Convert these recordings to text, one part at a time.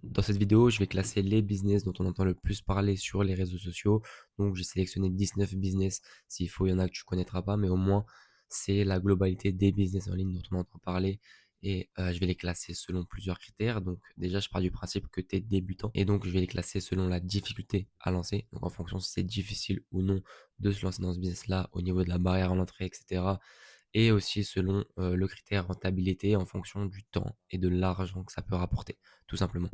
Dans cette vidéo, je vais classer les business dont on entend le plus parler sur les réseaux sociaux. Donc, j'ai sélectionné 19 business. S'il faut, il y en a que tu connaîtras pas, mais au moins, c'est la globalité des business en ligne dont on entend parler. Et je vais les classer selon plusieurs critères. Donc, déjà, je pars du principe que tu es débutant. Et donc, je vais les classer selon la difficulté à lancer. Donc, en fonction si c'est difficile ou non de se lancer dans ce business-là au niveau de la barrière à l'entrée, etc. Et aussi selon le critère rentabilité en fonction du temps et de l'argent que ça peut rapporter, tout simplement.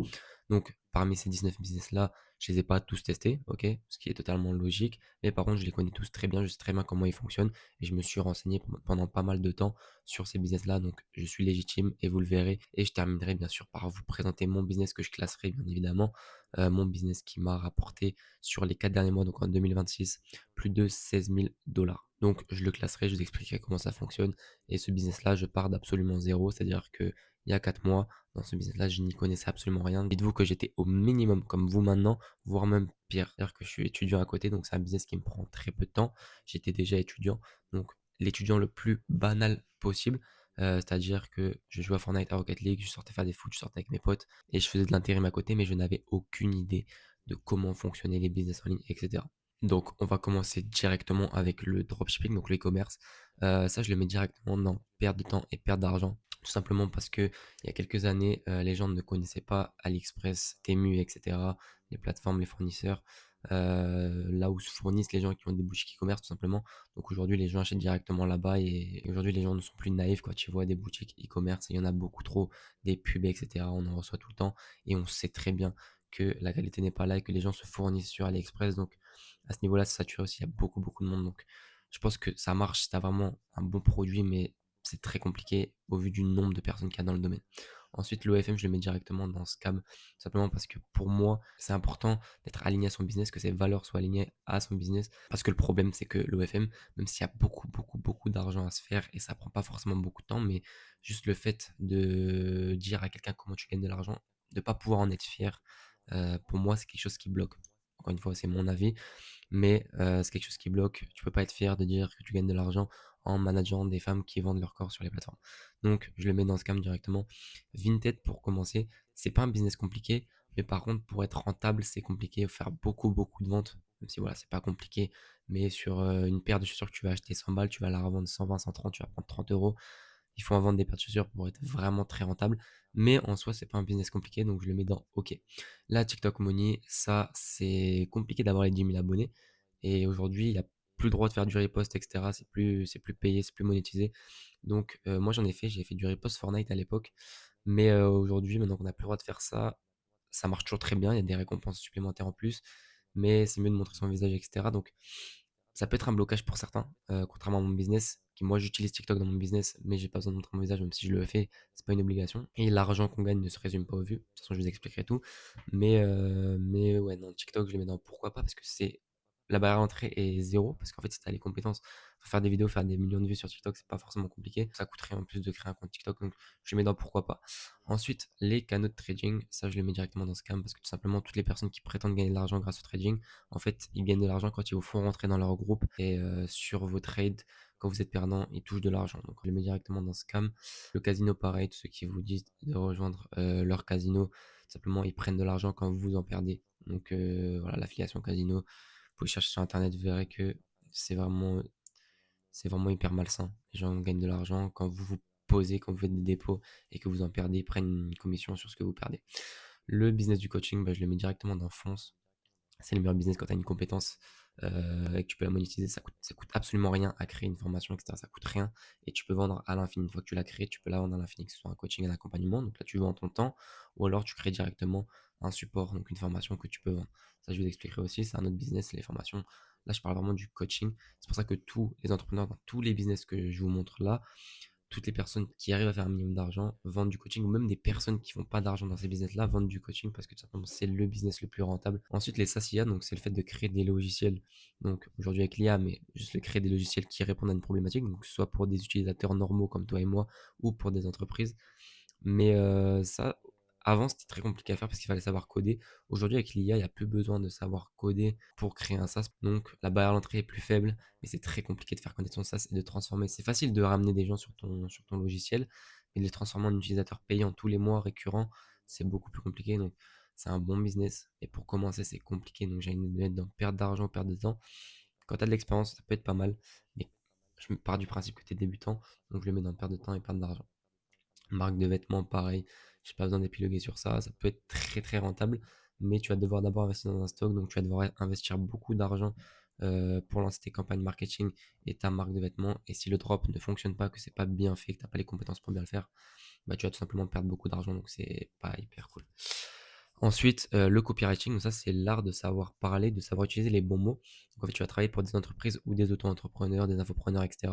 Donc, parmi ces 19 business-là, je les ai pas tous testés, ok, ce qui est totalement logique, mais par contre, je les connais tous très bien, je sais très bien comment ils fonctionnent et je me suis renseigné pendant pas mal de temps sur ces business-là, donc je suis légitime et vous le verrez. Et je terminerai bien sûr par vous présenter mon business que je classerai bien évidemment, mon business qui m'a rapporté sur les 4 derniers mois, donc en 2026, plus de 16 000 dollars. Donc, je le classerai, je vous expliquerai comment ça fonctionne. Et ce business-là, je pars d'absolument zéro, c'est-à-dire que il y a 4 mois, dans ce business-là, je n'y connaissais absolument rien. Dites-vous que j'étais au minimum comme vous maintenant, voire même pire. C'est-à-dire que je suis étudiant à côté, donc c'est un business qui me prend très peu de temps. J'étais déjà étudiant, donc l'étudiant le plus banal possible. C'est-à-dire que je jouais à Fortnite, à Rocket League, je sortais faire des foot, je sortais avec mes potes et je faisais de l'intérim à côté, mais je n'avais aucune idée de comment fonctionnaient les business en ligne, etc. Donc, on va commencer directement avec le dropshipping, donc le e-commerce. Ça, je le mets directement dans perte de temps et perte d'argent. Tout simplement parce que il y a quelques années, les gens ne connaissaient pas AliExpress, Temu, etc., les plateformes, les fournisseurs, là où se fournissent les gens qui ont des boutiques e-commerce, tout simplement. Donc aujourd'hui, les gens achètent directement là-bas et aujourd'hui, les gens ne sont plus naïfs. Quand tu vois des boutiques e-commerce, il y en a beaucoup trop, des pubs, etc., on en reçoit tout le temps et on sait très bien que la qualité n'est pas là et que les gens se fournissent sur AliExpress. Donc, à ce niveau-là, c'est saturé aussi. Il y a beaucoup, beaucoup de monde. Donc, je pense que ça marche si tu as vraiment un bon produit, mais c'est très compliqué au vu du nombre de personnes qu'il y a dans le domaine. Ensuite, l'OFM, je le mets directement dans Scam, simplement parce que pour moi, c'est important d'être aligné à son business, que ses valeurs soient alignées à son business. Parce que le problème, c'est que l'OFM, même s'il y a beaucoup, beaucoup, beaucoup d'argent à se faire et ça prend pas forcément beaucoup de temps, mais juste le fait de dire à quelqu'un comment tu gagnes de l'argent, de pas pouvoir en être fier, pour moi, c'est quelque chose qui bloque. Encore une fois, c'est mon avis, mais c'est quelque chose qui bloque. Tu peux pas être fier de dire que tu gagnes de l'argent en manageant des femmes qui vendent leur corps sur les plateformes. Donc, je le mets dans ce Scam directement. Vinted, pour commencer, c'est pas un business compliqué, mais par contre, pour être rentable, c'est compliqué. Il faut faire beaucoup, beaucoup de ventes, même si voilà, c'est pas compliqué. Mais sur une paire de chaussures que tu vas acheter 100 balles, tu vas la revendre 120, 130, tu vas prendre 30 euros. Il faut en vendre des paires de chaussures pour être vraiment très rentable. Mais en soi, c'est pas un business compliqué, donc je le mets dans OK. La TikTok Money, ça, c'est compliqué d'avoir les 10 000 abonnés. Et aujourd'hui, il n'y a plus le droit de faire du repost, etc. C'est plus payé, c'est plus monétisé. Donc, moi, j'en ai fait. J'ai fait du repost Fortnite à l'époque. Mais aujourd'hui, maintenant qu'on n'a plus le droit de faire ça, ça marche toujours très bien. Il y a des récompenses supplémentaires en plus. Mais c'est mieux de montrer son visage, etc. Donc, ça peut être un blocage pour certains, contrairement à mon business, qui moi j'utilise TikTok dans mon business, mais j'ai pas besoin de montrer mon visage, même si je le fais, c'est pas une obligation. Et l'argent qu'on gagne ne se résume pas aux vues. De toute façon, je vous expliquerai tout. Mais ouais, non, TikTok, je le mets dans pourquoi pas, parce que c'est la barrière à l'entrée est zéro, parce qu'en fait, si t'as les compétences, pour faire des vidéos, faire des millions de vues sur TikTok, c'est pas forcément compliqué. Ça coûte rien en plus de créer un compte TikTok, donc je le mets dans pourquoi pas. Ensuite, les canaux de trading, ça je le mets directement dans Scam, parce que tout simplement, toutes les personnes qui prétendent gagner de l'argent grâce au trading, en fait, ils gagnent de l'argent quand ils vous font rentrer dans leur groupe et sur vos trades, quand vous êtes perdant, ils touchent de l'argent. Donc, on les met directement dans Scam. Le casino, pareil, tous ceux qui vous disent de rejoindre leur casino, simplement, ils prennent de l'argent quand vous en perdez. Donc, voilà, l'affiliation casino, vous pouvez chercher sur Internet, vous verrez que c'est vraiment, c'est vraiment hyper malsain. Les gens gagnent de l'argent quand vous vous posez, quand vous faites des dépôts et que vous en perdez, ils prennent une commission sur ce que vous perdez. Le business du coaching, bah, je le mets directement dans Fonce. C'est le meilleur business quand tu as une compétence et que tu peux la monétiser. Ça coûte absolument rien à créer une formation, etc. Ça coûte rien et tu peux vendre à l'infini. Une fois que tu l'as créé, tu peux la vendre à l'infini, que ce soit un coaching, un accompagnement. Donc là, tu vends ton temps ou alors tu crées directement un support, donc une formation que tu peux vendre. Ça, je vous expliquerai aussi. C'est un autre business, les formations. Là, je parle vraiment du coaching. C'est pour ça que tous les entrepreneurs dans tous les business que je vous montre là, toutes les personnes qui arrivent à faire un minimum d'argent vendent du coaching, ou même des personnes qui font pas d'argent dans ces business-là vendent du coaching parce que tout simplement c'est le business le plus rentable. Ensuite, les SaaS IA, donc c'est le fait de créer des logiciels. Donc aujourd'hui avec l'IA, mais juste de créer des logiciels qui répondent à une problématique, donc que ce soit pour des utilisateurs normaux comme toi et moi ou pour des entreprises. Mais ça, avant, c'était très compliqué à faire parce qu'il fallait savoir coder. Aujourd'hui, avec l'IA, il n'y a plus besoin de savoir coder pour créer un SaaS. Donc, la barrière à l'entrée est plus faible, mais c'est très compliqué de faire connaître son SaaS et de transformer. C'est facile de ramener des gens sur ton logiciel, mais de les transformer en utilisateurs payants tous les mois, récurrents, c'est beaucoup plus compliqué. Donc, c'est un bon business. Et pour commencer, c'est compliqué. Donc, j'ai envie de mettre dans perte d'argent, perte de temps. Quand tu as de l'expérience, ça peut être pas mal. Mais je me pars du principe que tu es débutant. Donc, je le mets dans perte de temps et perte d'argent. Marque de vêtements, pareil. J'ai pas besoin d'épiloguer sur ça. Ça peut être très très rentable, mais tu vas devoir d'abord investir dans un stock. Donc tu vas devoir investir beaucoup d'argent pour lancer tes campagnes marketing et ta marque de vêtements. Et si le drop ne fonctionne pas, que c'est pas bien fait, que t'as pas les compétences pour bien le faire, bah tu vas tout simplement perdre beaucoup d'argent. Donc c'est pas hyper cool. Ensuite, le copywriting, donc ça c'est l'art de savoir parler, de savoir utiliser les bons mots. Donc en fait, tu vas travailler pour des entreprises ou des auto-entrepreneurs, des infopreneurs, etc.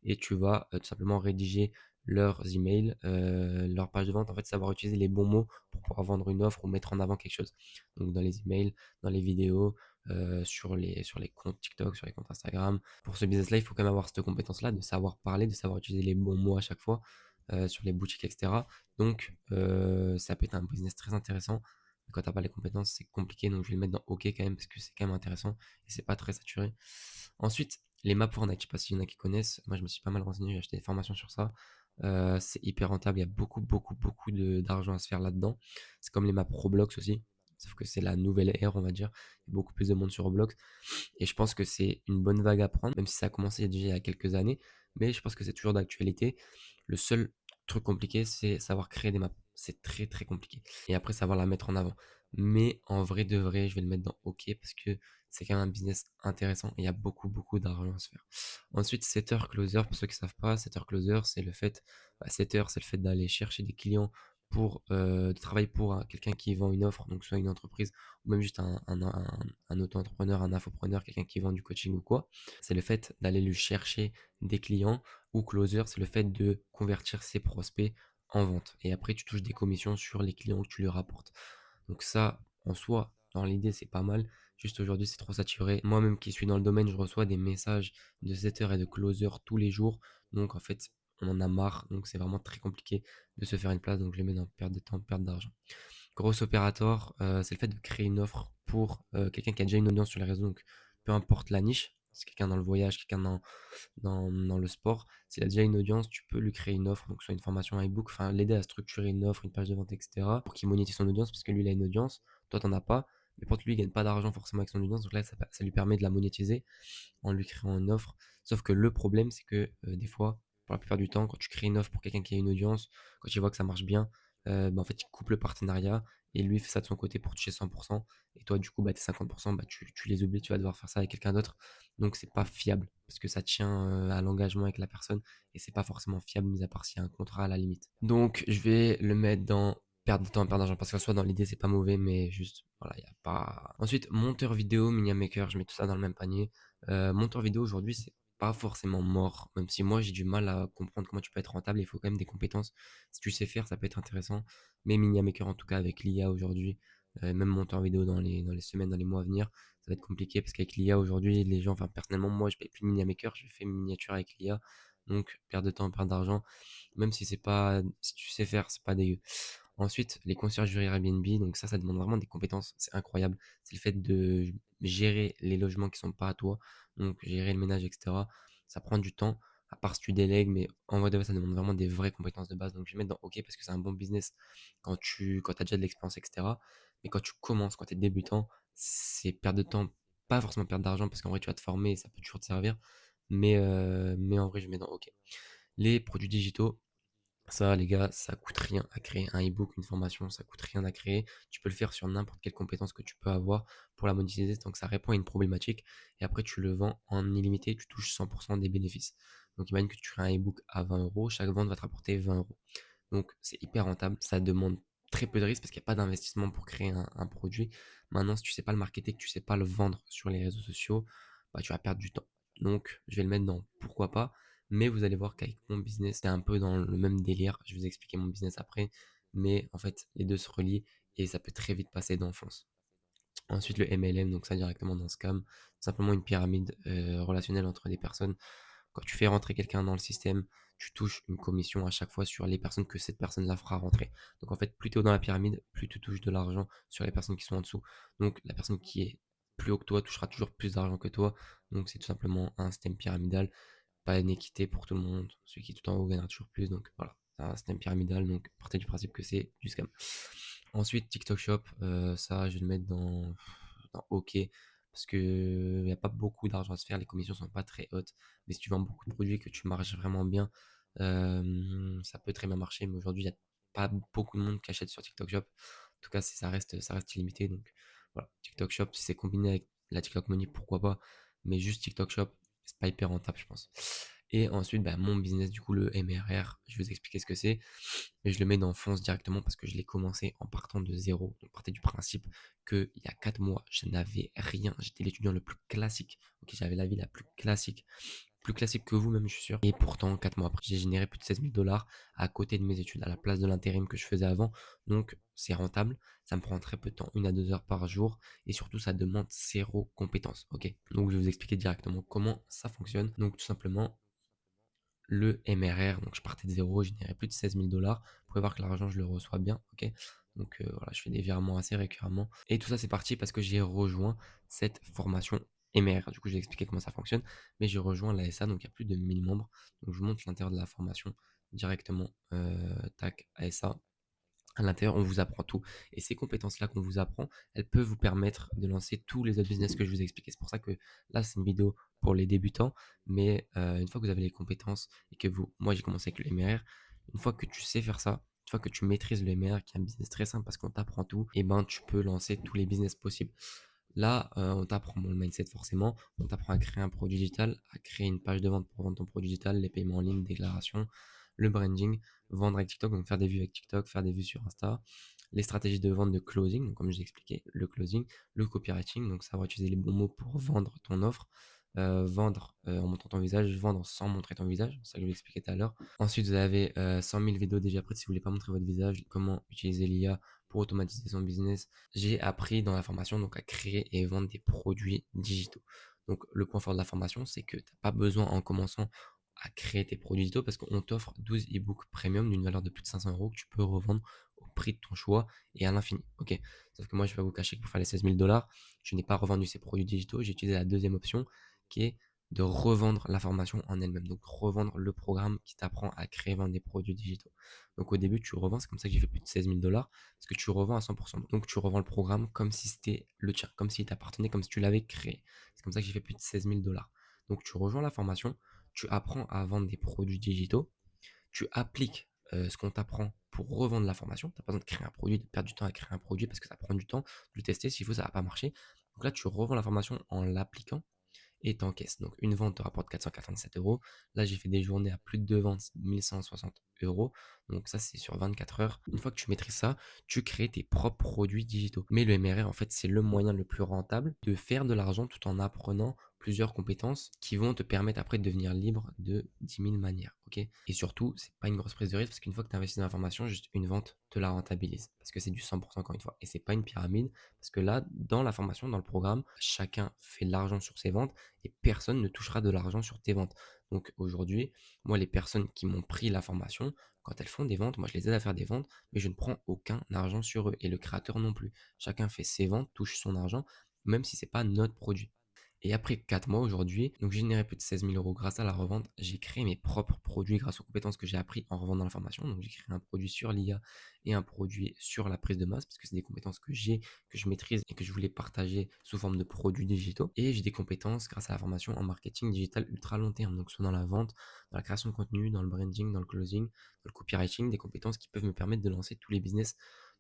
Et tu vas tout simplement rédiger leurs emails, leur page de vente. En fait, savoir utiliser les bons mots pour pouvoir vendre une offre ou mettre en avant quelque chose. Donc dans les emails, dans les vidéos, sur les comptes TikTok, sur les comptes Instagram. Pour ce business-là, il faut quand même avoir cette compétence-là de savoir parler, de savoir utiliser les bons mots à chaque fois sur les boutiques, etc. Donc ça peut être un business très intéressant. Quand t'as pas les compétences, c'est compliqué, donc je vais le mettre dans OK quand même parce que c'est quand même intéressant et c'est pas très saturé. Ensuite, les maps Fortnite, je sais pas s'il y en a qui connaissent. Moi, je me suis pas mal renseigné, j'ai acheté des formations sur ça. C'est hyper rentable, il y a beaucoup, beaucoup, beaucoup d'argent à se faire là-dedans. C'est comme les maps Roblox aussi, sauf que c'est la nouvelle ère, on va dire. Il y a beaucoup plus de monde sur Roblox et je pense que c'est une bonne vague à prendre, même si ça a commencé déjà il y a quelques années, mais je pense que c'est toujours d'actualité. Le seul truc compliqué, c'est savoir créer des maps. C'est très très compliqué. Et après, savoir la mettre en avant. Mais en vrai de vrai, je vais le mettre dans OK parce que c'est quand même un business intéressant et il y a beaucoup beaucoup d'argent à se faire. Ensuite, setter closer, pour ceux qui ne savent pas, setter closer, c'est le fait, setter, c'est le fait d'aller chercher des clients pour de travailler pour quelqu'un qui vend une offre, donc soit une entreprise ou même juste un auto-entrepreneur, un infopreneur, quelqu'un qui vend du coaching ou quoi. C'est le fait d'aller lui chercher des clients ou closer, c'est le fait de convertir ses prospects en vente. Et après, tu touches des commissions sur les clients que tu lui rapportes. Donc ça, en soi, dans l'idée, c'est pas mal. Juste aujourd'hui, c'est trop saturé. Moi-même qui suis dans le domaine, je reçois des messages de setter et de closer tous les jours. Donc en fait, on en a marre. Donc c'est vraiment très compliqué de se faire une place. Donc je les mets dans perte de temps, perte d'argent. Gros opérateur, c'est le fait de créer une offre pour quelqu'un qui a déjà une audience sur les réseaux. Donc peu importe la niche, c'est quelqu'un dans le voyage, quelqu'un dans le sport. S'il a déjà une audience, tu peux lui créer une offre, donc soit une formation, un ebook, enfin l'aider à structurer une offre, une page de vente, etc. pour qu'il monétise son audience parce que lui il a une audience, toi t'en as pas. Mais pour lui, il gagne pas d'argent forcément avec son audience, donc là ça lui permet de la monétiser en lui créant une offre. Sauf que le problème, c'est que des fois, pour la plupart du temps, quand tu crées une offre pour quelqu'un qui a une audience, quand il voit que ça marche bien, bah, en fait, il coupe le partenariat et lui fait ça de son côté pour toucher 100%. Et toi, du coup, bah, tes 50%, bah, tu les oublies, tu vas devoir faire ça avec quelqu'un d'autre. Donc, c'est pas fiable parce que ça tient à l'engagement avec la personne et c'est pas forcément fiable, mis à part s'il y a un contrat à la limite. Donc, je vais le mettre dans perdre de temps, perdre d'argent, parce qu'en soit dans l'idée c'est pas mauvais, mais juste voilà, il y a pas. Ensuite, monteur vidéo, mini maker, je mets tout ça dans le même panier. Monteur vidéo aujourd'hui, c'est pas forcément mort, même si moi j'ai du mal à comprendre comment tu peux être rentable, il faut quand même des compétences. Si tu sais faire, ça peut être intéressant. Mais mini maker en tout cas avec l'IA aujourd'hui, même monteur vidéo dans les semaines, dans les mois à venir, ça va être compliqué parce qu'avec l'IA aujourd'hui, les gens, enfin personnellement, moi je paye plus mini maker, je fais miniature avec l'IA. Donc perte de temps, perte d'argent, même si c'est pas, si tu sais faire, c'est pas dégueu. Ensuite, les conciergeries Airbnb, donc ça demande vraiment des compétences, c'est incroyable. C'est le fait de gérer les logements qui sont pas à toi, donc gérer le ménage, etc. Ça prend du temps, à part si tu délègues, mais en vrai de vrai, ça demande vraiment des vraies compétences de base. Donc je vais mettre dans OK parce que c'est un bon business quand tu as déjà de l'expérience, etc. Mais quand tu commences, quand tu es débutant, c'est perdre de temps, pas forcément perdre d'argent parce qu'en vrai, tu vas te former et ça peut toujours te servir. Mais en vrai, je mets dans OK. Les produits digitaux, ça, les gars, ça coûte rien à créer un ebook, une formation, ça coûte rien à créer. Tu peux le faire sur n'importe quelle compétence que tu peux avoir pour la monétiser tant que ça répond à une problématique. Et après, tu le vends en illimité, tu touches 100% des bénéfices. Donc, imagine que tu crées un ebook à 20 euros, chaque vente va te rapporter 20 euros. Donc, c'est hyper rentable. Ça demande très peu de risques parce qu'il n'y a pas d'investissement pour créer un produit. Maintenant, si tu sais pas le marketer, que tu sais pas le vendre sur les réseaux sociaux, bah, tu vas perdre du temps. Donc, je vais le mettre dans pourquoi pas. Mais vous allez voir qu'avec mon business, c'est un peu dans le même délire. Je vais vous expliquer mon business après. Mais en fait, les deux se relient et ça peut très vite passer d'enfance. Ensuite, le MLM, donc ça directement dans Scam, simplement une pyramide relationnelle entre des personnes. Quand tu fais rentrer quelqu'un dans le système, tu touches une commission à chaque fois sur les personnes que cette personne-là fera rentrer. Donc en fait, plus tu es haut dans la pyramide, plus tu touches de l'argent sur les personnes qui sont en dessous. Donc la personne qui est plus haut que toi touchera toujours plus d'argent que toi. Donc c'est tout simplement un système pyramidal, pas une équité pour tout le monde. Celui qui est tout en haut gagnera toujours plus. Donc voilà. C'est un système pyramidal, donc partez du principe que c'est du scam. Ensuite, TikTok Shop, ça, je vais le mettre dans OK, parce qu'il n'y a pas beaucoup d'argent à se faire, les commissions sont pas très hautes. Mais si tu vends beaucoup de produits et que tu marches vraiment bien, ça peut très bien marcher. Mais aujourd'hui, il n'y a pas beaucoup de monde qui achète sur TikTok Shop. En tout cas, ça reste illimité. Donc voilà, TikTok Shop, si c'est combiné avec la TikTok Money, pourquoi pas. Mais juste TikTok Shop, c'est pas hyper rentable, je pense. Et ensuite, bah, mon business, du coup, le MRR, je vais vous expliquer ce que c'est. Mais je le mets dans Fonce directement parce que je l'ai commencé en partant de zéro. Donc, partez du principe qu'il y a 4 mois, je n'avais rien. J'étais l'étudiant le plus classique. Ok, j'avais la vie la plus classique que vous, même, je suis sûr. Et pourtant, 4 mois après, j'ai généré plus de 16 000 $ à côté de mes études, à la place de l'intérim que je faisais avant. Donc, c'est rentable. Ça me prend très peu de temps, 1 à 2 heures par jour. Et surtout, ça demande zéro compétence. Ok, donc je vais vous expliquer directement comment ça fonctionne. Donc, tout simplement, le MRR, donc je partais de zéro, je générais plus de 16 000 $. Vous pouvez voir que l'argent, je le reçois bien, ok. Donc voilà, je fais des virements assez régulièrement. Et tout ça, c'est parti parce que j'ai rejoint cette formation MRR. Du coup, je vais expliquer comment ça fonctionne. Mais j'ai rejoint l'ASA, donc il y a plus de 1 000 membres. Donc je vous montre l'intérieur de la formation directement. Tac, ASA. À l'intérieur, on vous apprend tout. Et ces compétences-là qu'on vous apprend, elles peuvent vous permettre de lancer tous les autres business que je vous ai expliqué. C'est pour ça que là, c'est une vidéo pour les débutants. Mais une fois que vous avez les compétences et que vous, moi, j'ai commencé avec le MRR, une fois que tu sais faire ça, une fois que tu maîtrises le MRR, qui est un business très simple parce qu'on t'apprend tout, et ben, tu peux lancer tous les business possibles. Là, on t'apprend le mindset forcément, on t'apprend à créer un produit digital, à créer une page de vente pour vendre ton produit digital, les paiements en ligne, déclaration, le branding, vendre avec TikTok, donc faire des vues avec TikTok, faire des vues sur Insta, les stratégies de vente de closing, donc comme je l'ai expliqué, le closing, le copywriting, donc savoir utiliser les bons mots pour vendre ton offre, vendre en montrant ton visage, vendre sans montrer ton visage, c'est ça que je vous expliqué tout à l'heure. Ensuite, vous avez 100 000 vidéos déjà prêtes si vous voulez pas montrer votre visage, comment utiliser l'IA pour automatiser son business. J'ai appris dans la formation donc à créer et vendre des produits digitaux. Donc le point fort de la formation, c'est que tu n'as pas besoin en commençant à créer tes produits digitaux parce qu'on t'offre 12 e-books premium d'une valeur de plus de 500 € que tu peux revendre au prix de ton choix et à l'infini. Ok. Sauf que moi, je vais vous cacher que pour faire les 16 000 $, je n'ai pas revendu ces produits digitaux. J'ai utilisé la deuxième option qui est de revendre la formation en elle-même. Donc revendre le programme qui t'apprend à créer et vendre des produits digitaux. Donc au début, tu revends, c'est comme ça que j'ai fait plus de 16 000 $ parce que tu revends à 100%. Donc tu revends le programme comme si c'était le tien, comme s'il t'appartenait, comme si tu l'avais créé. C'est comme ça que j'ai fait plus de 16 000 $. Donc tu rejoins la formation, tu apprends à vendre des produits digitaux, tu appliques ce qu'on t'apprend pour revendre la formation. Tu n'as pas besoin de créer un produit, de perdre du temps à créer un produit parce que ça prend du temps, de le tester, s'il faut, ça va pas marcher. Donc là, tu revends la formation en l'appliquant et t'encaisses. Donc une vente te rapporte 497 €. Là, j'ai fait des journées à plus de 2 ventes, 1 160 €. Donc ça, c'est sur 24 heures. Une fois que tu maîtrises ça, tu crées tes propres produits digitaux. Mais le MRR, en fait, c'est le moyen le plus rentable de faire de l'argent tout en apprenant plusieurs compétences qui vont te permettre après de devenir libre de 10 000 manières. Ok. Et surtout, c'est pas une grosse prise de risque parce qu'une fois que tu investis dans la formation, juste une vente te la rentabilise. Parce que c'est du 100% encore une fois. Et c'est pas une pyramide. Parce que là, dans la formation, dans le programme, chacun fait de l'argent sur ses ventes et personne ne touchera de l'argent sur tes ventes. Donc aujourd'hui, moi, les personnes qui m'ont pris la formation, quand elles font des ventes, moi, je les aide à faire des ventes, mais je ne prends aucun argent sur eux et le créateur non plus. Chacun fait ses ventes, touche son argent, même si c'est pas notre produit. Et après 4 mois aujourd'hui, donc j'ai généré plus de 16 000 € grâce à la revente. J'ai créé mes propres produits grâce aux compétences que j'ai appris en revendant la formation. Donc j'ai créé un produit sur l'IA et un produit sur la prise de masse parce que c'est des compétences que j'ai, que je maîtrise et que je voulais partager sous forme de produits digitaux. Et j'ai des compétences grâce à la formation en marketing digital ultra long terme. Donc soit dans la vente, dans la création de contenu, dans le branding, dans le closing, dans le copywriting, des compétences qui peuvent me permettre de lancer tous les business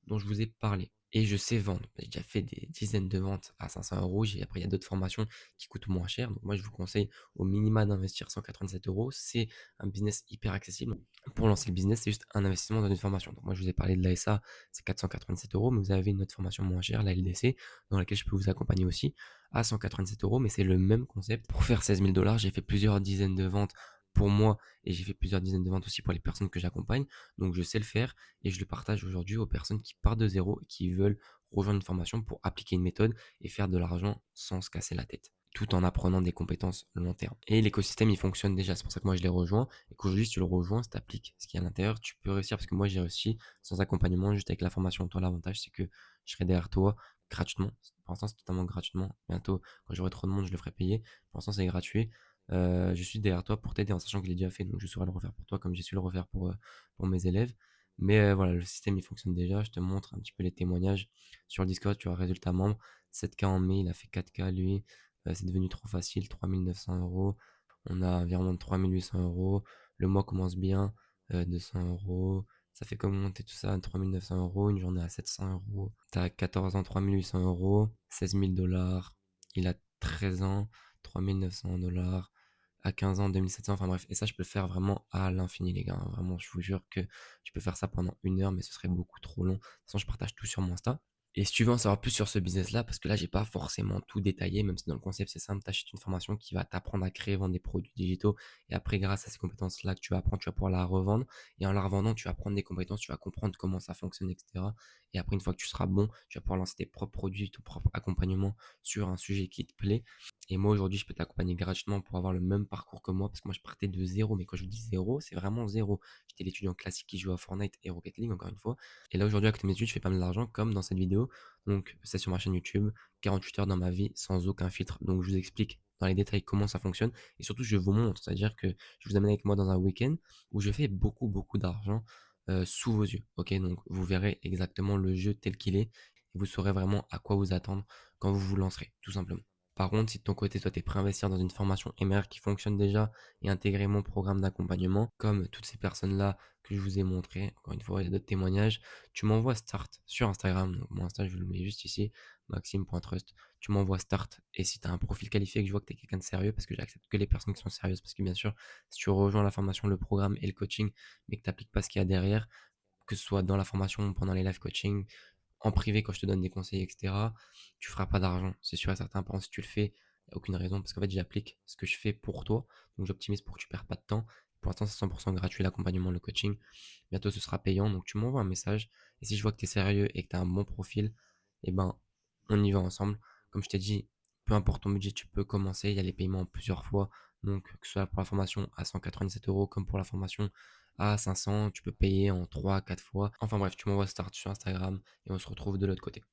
dont je vous ai parlé. Et je sais vendre. J'ai déjà fait des dizaines de ventes à 500 €. Après, il y a d'autres formations qui coûtent moins cher. Donc moi, je vous conseille au minima d'investir 187 €. C'est un business hyper accessible. Pour lancer le business, c'est juste un investissement dans une formation. Donc moi, je vous ai parlé de l'ASA, c'est 487 €, mais vous avez une autre formation moins chère, la LDC, dans laquelle je peux vous accompagner aussi à 187 €, mais c'est le même concept. Pour faire 16 000 $, j'ai fait plusieurs dizaines de ventes pour moi et j'ai fait plusieurs dizaines de ventes aussi pour les personnes que j'accompagne. Donc je sais le faire et je le partage aujourd'hui aux personnes qui partent de zéro et qui veulent rejoindre une formation pour appliquer une méthode et faire de l'argent sans se casser la tête, tout en apprenant des compétences long terme. Et l'écosystème, il fonctionne déjà. C'est pour ça que moi, je l'ai rejoint. Et qu'aujourd'hui, si tu le rejoins, si tu appliques ce qu'il y a à l'intérieur, tu peux réussir. Parce que moi, j'ai réussi sans accompagnement, juste avec la formation. Toi, l'avantage, c'est que je serai derrière toi gratuitement. Pour l'instant, c'est totalement gratuitement. Bientôt, quand j'aurai trop de monde, je le ferai payer. Pour l'instant, c'est gratuit. Je suis derrière toi pour t'aider en sachant que je l'ai déjà fait, donc je saurais le refaire pour toi comme j'ai su le refaire pour mes élèves. Mais voilà, le système, il fonctionne déjà. Je te montre un petit peu les témoignages sur le Discord, tu vois, résultat membre, 7K en mai, il a fait 4K lui, c'est devenu trop facile, 3 900 €. On a un virement de 3 800 €. Le mois commence bien, 200 €. Ça fait comment monter tout ça? 3 900 €, une journée à 700 €. Tu as 14 ans, 3 800 €, 16 000 $. Il a 13 ans, 3 900 $. À 15 ans, 2 700, enfin bref. Et ça, je peux le faire vraiment à l'infini, les gars, hein. Vraiment, je vous jure que je peux faire ça pendant 1 heure, mais ce serait beaucoup trop long. De toute façon, je partage tout sur mon Insta. Et si tu veux en savoir plus sur ce business-là, parce que là, j'ai pas forcément tout détaillé, même si dans le concept c'est simple, t'achètes une formation qui va t'apprendre à créer, vendre des produits digitaux. Et après, grâce à ces compétences-là que tu vas apprendre, tu vas pouvoir la revendre. Et en la revendant, tu vas prendre des compétences, tu vas comprendre comment ça fonctionne, etc. Et après, une fois que tu seras bon, tu vas pouvoir lancer tes propres produits, ton propre accompagnement sur un sujet qui te plaît. Et moi, aujourd'hui, je peux t'accompagner gratuitement pour avoir le même parcours que moi, parce que moi, je partais de zéro. Mais quand je vous dis zéro, c'est vraiment zéro. J'étais l'étudiant classique qui joue à Fortnite et Rocket League, encore une fois. Et là, aujourd'hui, avec mes études, je fais pas mal d'argent, comme dans cette vidéo. Donc, c'est sur ma chaîne YouTube, 48 heures dans ma vie sans aucun filtre. Donc, je vous explique dans les détails comment ça fonctionne. Et surtout, je vous montre, c'est-à-dire que je vous amène avec moi dans un week-end où je fais beaucoup, beaucoup d'argent sous vos yeux. Ok, donc vous verrez exactement le jeu tel qu'il est et vous saurez vraiment à quoi vous attendre quand vous vous lancerez, tout simplement. Par contre, si de ton côté, toi, tu es prêt à investir dans une formation MR qui fonctionne déjà et intégrer mon programme d'accompagnement, comme toutes ces personnes-là que je vous ai montré, encore une fois, il y a d'autres témoignages, tu m'envoies Start sur Instagram. Donc, mon Insta, je le mets juste ici, maxime.trust. Tu m'envoies Start. Et si tu as un profil qualifié, que je vois que tu es quelqu'un de sérieux, parce que j'accepte que les personnes qui sont sérieuses, parce que bien sûr, si tu rejoins la formation, le programme et le coaching, mais que tu n'appliques pas ce qu'il y a derrière, que ce soit dans la formation, pendant les live coaching, en privé quand je te donne des conseils, etc., tu feras pas d'argent. C'est sûr et certain. Par contre, si tu le fais, il n'y a aucune raison parce qu'en fait, j'applique ce que je fais pour toi. Donc, j'optimise pour que tu perds pas de temps. Pour l'instant, c'est 100% gratuit l'accompagnement, le coaching. Bientôt, ce sera payant. Donc, tu m'envoies un message. Et si je vois que tu es sérieux et que tu as un bon profil, eh ben, on y va ensemble. Comme je t'ai dit, peu importe ton budget, tu peux commencer. Il y a les paiements en plusieurs fois. Donc, que ce soit pour la formation à 197 € comme pour la formation à 500, tu peux payer en 3, 4 fois. Enfin bref, tu m'envoies Start sur Instagram et on se retrouve de l'autre côté.